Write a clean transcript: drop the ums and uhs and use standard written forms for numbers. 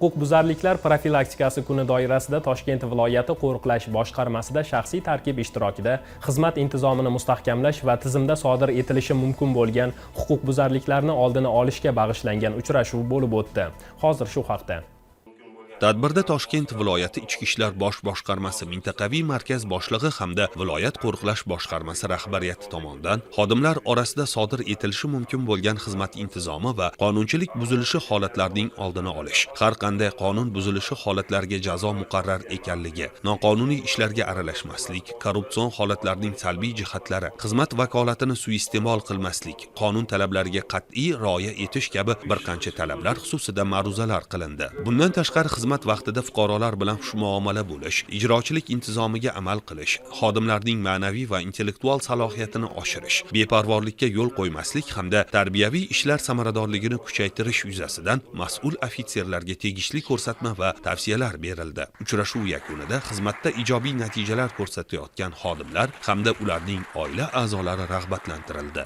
Huquqbuzarliklar profilaktikasi kuni doirasida Toshkent viloyati qo'riqlash boshqarmasida shaxsiy tarkib ishtirokida xizmat intizomini mustahkamlash va tizimda sodir etilishi mumkin bo'lgan huquqbuzarliklarni oldini olishga bag'ishlangan uchrashuv bo'lib o'tdi. Hozir shu haqda. Tadbirda Toshkent viloyati Ichki ishlar bosh boshqarmasi mintaqaviy markaz boshlig'i hamda viloyat qo'riqlash boshqarmasi rahbariyati tomonidan xodimlar orasida sodir etilishi mumkin bo'lgan xizmat intizomi va qonunchilik buzilishi holatlarining oldini olish, har qanday qonun buzilishi holatlariga jazo muqarrar ekanligi, noqonuniy ishlarga aralashmaslik, korrupsion holatlarning salbiy jihatlari, xizmat vakolatini suiiste'mol qilmaslik, qonun talablariga qat'iy rioya etish kabi bir qancha talablar xususida ma'ruzalar qilindi. Bundan tashqari xizmat vaqtida fuqarolar bilan xushmuomala bo'lish, ijrochilik intizomiga amal qilish, xodimlarning ma'naviy va intellektual salohiyatini oshirish, beparvorlikka yo'l qo'ymaslik hamda tarbiyaviy ishlar samaradorligini kuchaytirish yuzasidan mas'ul ofitserlarga tegishli ko'rsatma va tavsiyalar berildi. Uchrashuv yakunida xizmatda ijobiy natijalar ko'rsatayotgan xodimlar hamda ularning oila a'zolari rag'batlantirildi.